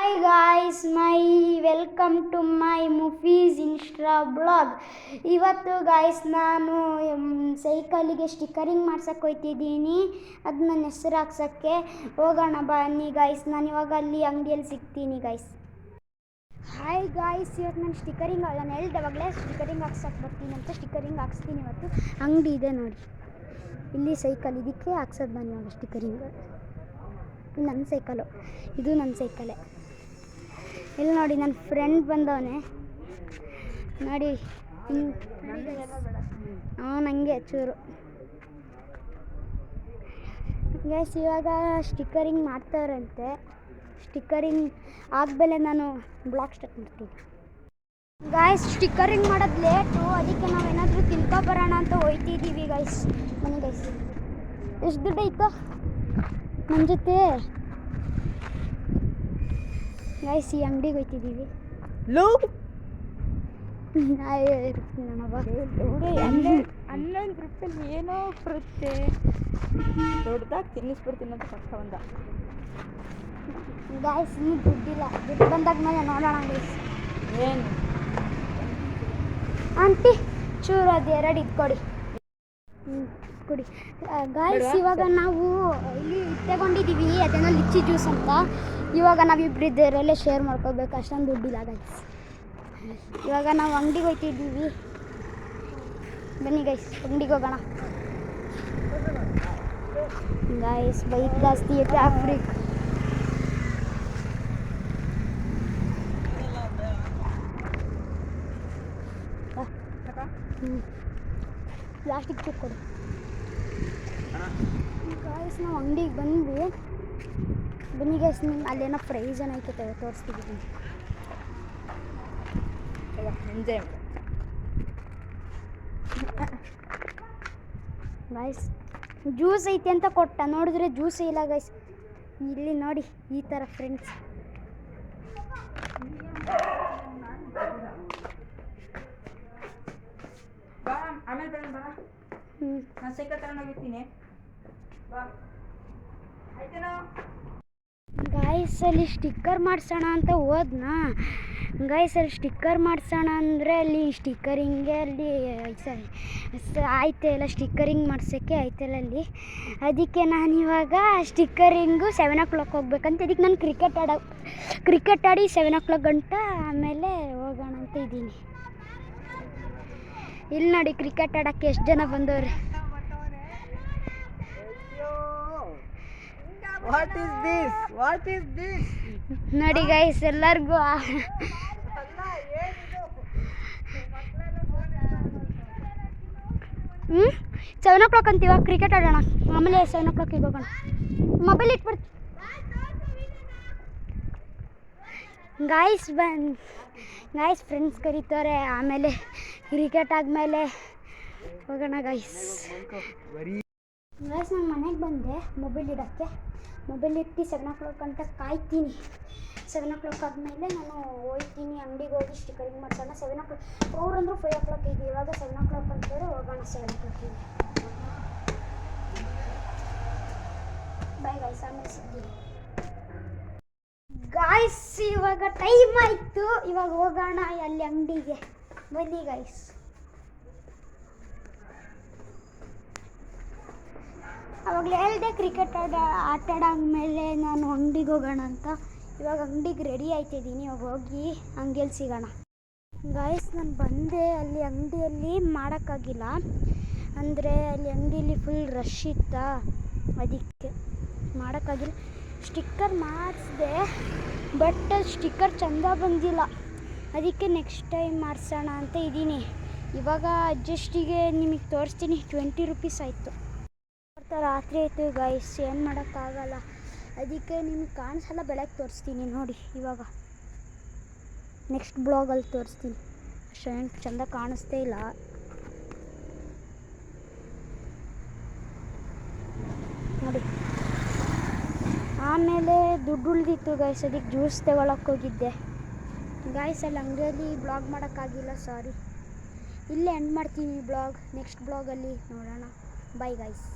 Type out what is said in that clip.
Hi guys, my welcome to my Mufi's Insta blog. ಇವತ್ತು guys ನಾನು ಸೈಕಲಿಗೆ stickering ಮಾಡ್ಸಕ್ಕೆ ಹೋಗ್ತಿದ್ದೀನಿ. ಅದು ನನ್ನ ಹೆಸರು ಹಾಕ್ಸೋಕ್ಕೆ ಹೋಗೋಣ ಬನ್ನಿ ಗಾಯ್ಸ್. ನಾನು ಇವಾಗ ಅಲ್ಲಿ ಅಂಗಡಿಯಲ್ಲಿ ಸಿಗ್ತೀನಿ ಗಾಯ್ಸ್. ಹಾಯ್ ಗಾಯ್ಸ್, ಇವತ್ತು ನಾನು ಸ್ಟಿಕ್ಕರಿಂಗ್ ನಾನು ಹೇಳ್ದವಾಗಲೇ ಸ್ಟಿಕ್ಕರಿಂಗ್ ಹಾಕ್ಸಕ್ಕೆ ಬರ್ತೀನಿ ಅಂತ ಸ್ಟಿಕ್ಕರಿಂಗ್ ಹಾಕ್ಸ್ತೀನಿ. ಇವತ್ತು ಅಂಗಡಿ ಇದೆ ನೋಡಿ, ಇಲ್ಲಿ ಸೈಕಲ್ ಇದಕ್ಕೆ ಹಾಕ್ಸೋದು ನಾನು ಇವಾಗ ಸ್ಟಿಕ್ಕರಿಂಗ್. ನನ್ನ ಸೈಕಲು, ಇದು ನನ್ನ ಸೈಕಲೇ. ಇಲ್ಲಿ ನೋಡಿ ನನ್ನ ಫ್ರೆಂಡ್ ಬಂದವನೆ ನೋಡಿ, ನನಗೆ ಚೂರು ಗ್ಯಾಸ್. ಇವಾಗ ಸ್ಟಿಕ್ಕರಿಂಗ್ ಮಾಡ್ತಾರಂತೆ. ಸ್ಟಿಕ್ಕರಿಂಗ್ ಆದಮೇಲೆ ನಾನು ಬ್ಲಾಗ್ ಸ್ಟಾರ್ಟ್ ಮಾಡ್ತೀನಿ ಗಾಯ್ಸ್. ಸ್ಟಿಕ್ಕರಿಂಗ್ ಮಾಡೋದು ಲೇಟು, ಅದಕ್ಕೆ ನಾವೇನಾದರೂ ತಿನ್ಕೊಬರೋಣ ಅಂತ ಹೋಗ್ತಿದ್ದೀವಿ ಗಾಯ್ಸ್. ಬನ್ನಿ ಗಾಯ್ಸ್. ಎಷ್ಟು ದುಡ್ಡು ಐತೋ ನನ್ನ ಜೊತೆ ಗಾಯ್ಸ್? ಈ ಅಂಗಡಿಗೆ ಹೋಗ್ತಿದ್ದೀವಿ. ಹನ್ನೊಂದು ರೂಪಾಯಿ ಏನೋ ಬರುತ್ತೆ, ದೊಡ್ಡದಾಗಿ ತಿನ್ನಿಸ್ಬಿಡ್ತೀನಿ ಅಂತ ಪಕ್ಕ ಬಂದ ಗಾಯ್ಸ್. ಇನ್ನೂ ದುಡ್ಡಿಲ್ಲ, ದುಡ್ಡು ಬಂದಾಗ ಮೇಲೆ ನೋಡೋಣ ಗಾಯ್ಸ್. ಏನು ಆಂಟಿ ಚೂರು ಅದು ಎರಡು ಇಟ್ಕೊಡಿ, ಕೊಡಿ ಗಾಯ್ಸ್. ಇವಾಗ ನಾವು ಇಲ್ಲಿ ತಗೊಂಡಿದ್ದೀವಿ, ಅದೇನೋ ಲಿಚ್ಚಿ ಜ್ಯೂಸ್ ಅಂತ. ಇವಾಗ ನಾವಿಬ್ರು ಇದರಲ್ಲೇ ಶೇರ್ ಮಾಡ್ಕೋಬೇಕು, ಅಷ್ಟೊಂದು ದುಡ್ಡಿಲ್ಲ ಗಾಯ್ಸ್. ಇವಾಗ ನಾವು ಅಂಗಡಿಗೆ ಹೋಗ್ತಿದ್ದೀವಿ. ಬನ್ನಿ ಗೈಸ್, ಅಂಗಡಿಗೆ ಹೋಗೋಣ ಗಾಯ್ಸ್. ಬೈಕ್ ಜಾಸ್ತಿ ಟ್ರಾಫಿಕ್. ಪ್ಲಾಸ್ಟಿಕ್ ಚುಕ್ ಕೊಡಿ ಗಾಯ್ಸ್. ನಾವು ಅಂಗಡಿಗೆ ಬಂದ್ವಿ. ಬನ್ನಿ ಗೈಸ್, ನಿಮ್ಗೆ ಅಲ್ಲೇನೋ ಪ್ರೈಸ್ ಏನೈತೆ ತೋರಿಸ್ತಿದ್ದೀನಿ ಎಂಜಾಯ್ ಗಾಯ್ಸ್. ಜ್ಯೂಸ್ ಐತೆ ಅಂತ ಕೊಟ್ಟ, ನೋಡಿದ್ರೆ ಜ್ಯೂಸೇ ಇಲ್ಲ ಗಾಯ್ಸ್. ಇಲ್ಲಿ ನೋಡಿ ಈ ಥರ ಫ್ರೆಂಡ್ಸ್. ಆಮೇಲೆ ಬರೋಣ ಬಾ. ನಾನು ಸೈಕಲ್ ತಗೊಂಡೋಗಿರ್ತೀನಿ ಬಾ, ಆಯ್ತೇನೋ ಗಾಯ್ಸ್. ಅಲ್ಲಿ ಸ್ಟಿಕ್ಕರ್ ಮಾಡಿಸೋಣ ಅಂತ ಹೋದ್ನಾ ಗಾಯ್ಸ್. ಅಲ್ಲಿ ಸ್ಟಿಕ್ಕರ್ ಮಾಡಿಸೋಣ ಅಂದರೆ ಅಲ್ಲಿ ಸ್ಟಿಕ್ಕರಿಂಗೆ ಅಲ್ಲಿ ಆಯ್ತೆ ಇಲ್ಲ, ಸ್ಟಿಕ್ಕರಿಂಗ್ ಮಾಡ್ಸೋಕ್ಕೆ ಆಯ್ತಲ್ಲ ಅಲ್ಲಿ. ಅದಕ್ಕೆ ನಾನಿವಾಗ ಸ್ಟಿಕ್ಕರಿಂಗು 7 o'clock ಹೋಗ್ಬೇಕಂತ. ಇದಕ್ಕೆ ನಾನು ಕ್ರಿಕೆಟ್ ಆಡಿ 7 o'clock ಗಂಟ ಆಮೇಲೆ ಹೋಗೋಣ ಅಂತ ಇದ್ದೀನಿ. ಇಲ್ಲಿ ನೋಡಿ ಕ್ರಿಕೆಟ್ ಆಡೋಕ್ಕೆ ಎಷ್ಟು ಜನ ಬಂದವ್ರೆ. ವಾಟ್ ಈಸ್ ದಿಸ್ ನೋಡಿ ಗೈಸ್, ಎಲ್ಲರಿಗೂ 7 o'clock ಅಂತೀವ ಕ್ರಿಕೆಟ್ ಆಡೋಣ, ಆಮೇಲೆ 7 o'clock ಹೋಗೋಣ. ಮೊಬೈಲ್ ಇಟ್ಬಿಡ್ತು ಗಾಯ್ಸ್. ಗಾಯ್ಸ್ ಫ್ರೆಂಡ್ಸ್ ಕರೀತಾರೆ, ಆಮೇಲೆ ಕ್ರಿಕೆಟ್ ಆದಮೇಲೆ ಹೋಗೋಣ ಗಾಯ್ಸ್. ಗಾಯ್ಸ್ ನಾನು ಮನೆಗೆ ಬಂದೆ ಮೊಬೈಲ್ ಇಡೋಕ್ಕೆ. ಮೊಬೈಲ್ ಇಟ್ಟು 7 o'clock ಗಂಟ ಕಾಯ್ತೀನಿ. 7 o'clock ಆದಮೇಲೆ ನಾನು ಹೋಗ್ತೀನಿ ಅಂಗಡಿಗೆ, ಹೋಗಿ ಸ್ಟಿಕ್ಕರಿಂಗ್ ಮಾಡ್ಸೋಣ. 7 o'clock ಅವ್ರಂದ್ರು 5 o'clock ಇದೆ, ಇವಾಗ 7 o'clock ಅಂತಾರೆ. ಹೋಗೋಣ 7 o'clock. ಬಾಯ್ ಗಾಯ್ಸ್, ಆಮೇಲೆ ಸಿಗ್ತೀನಿ ಗಾಯ್ಸ್. ಇವಾಗ ಟೈಮ್ ಆಯಿತು, ಇವಾಗ ಹೋಗೋಣ ಅಲ್ಲಿ ಅಂಗಡಿಗೆ. ಬನ್ನಿ ಗಾಯ್ಸ್. ಅವಾಗಲೇ ಹೇಳಿದೆ ಕ್ರಿಕೆಟ್ ಆಟ ಆಡಾದ್ಮೇಲೆ ನಾನು ಅಂಗಡಿಗೆ ಹೋಗೋಣ ಅಂತ. ಇವಾಗ ಅಂಗಡಿಗೆ ರೆಡಿ ಆಯ್ತಿದ್ದೀನಿ, ಇವಾಗ ಹೋಗಿ ಅಂಗಡಿಯಲ್ಲಿ ಸಿಗೋಣ ಗಾಯ್ಸ್. ನಾನು ಬಂದೆ, ಅಲ್ಲಿ ಅಂಗಡಿಯಲ್ಲಿ ಮಾಡೋಕ್ಕಾಗಿಲ್ಲ, ಅಂದರೆ ಅಲ್ಲಿ ಅಂಗಡಿಯಲ್ಲಿ ಫುಲ್ ರಶ್ ಇತ್ತಾ, ಅದಕ್ಕೆ ಮಾಡೋಕ್ಕಾಗಿಲ್ಲ. ಸ್ಟಿಕ್ಕರ್ ಮಾಡಿಸಿದೆ, ಬಟ್ ಸ್ಟಿಕ್ಕರ್ ಚೆಂದ ಬಂದಿಲ್ಲ, ಅದಕ್ಕೆ ನೆಕ್ಸ್ಟ್ ಟೈಮ್ ಮಾಡಿಸೋಣ ಅಂತ ಇದ್ದೀನಿ. ಇವಾಗ ಅಡ್ಜಸ್ಟಿಗೆ ನಿಮಗೆ ತೋರಿಸ್ತೀನಿ. 20 rupees ಆಯಿತು. ರಾತ್ರಿ ಆಯಿತು ಗಾಯ್ಸ್, ಏನು ಮಾಡೋಕ್ಕಾಗಲ್ಲ, ಅದಕ್ಕೆ ನಿಮಗೆ ಕಾಣಿಸಲ್ಲ. ಬೆಳಗ್ಗೆ ತೋರಿಸ್ತೀನಿ ನೋಡಿ. ಇವಾಗ ನೆಕ್ಸ್ಟ್ ಬ್ಲಾಗಲ್ಲಿ ತೋರಿಸ್ತೀನಿ. ಅಷ್ಟು ಚೆಂದ ಕಾಣಿಸ್ತೇ ಇಲ್ಲ. ನೋಡಿ, ಆಮೇಲೆ ದುಡ್ಡು ಉಳಿದಿತ್ತು ಗಾಯ್ಸ್, ಅದಕ್ಕೆ ಜ್ಯೂಸ್ ತಗೊಳಕ್ಕೆ ಹೋಗಿದ್ದೆ ಗಾಯ್ಸ್. ಅಲ್ಲಿ ಅಂಗಡಿಯಲ್ಲಿ ಬ್ಲಾಗ್ ಮಾಡೋಕ್ಕಾಗಿಲ್ಲ, ಸಾರಿ. ಇಲ್ಲೇ ಎಂಡ್ ಮಾಡ್ತೀನಿ ಬ್ಲಾಗ್. ನೆಕ್ಸ್ಟ್ ಬ್ಲಾಗಲ್ಲಿ ನೋಡೋಣ. Bye guys.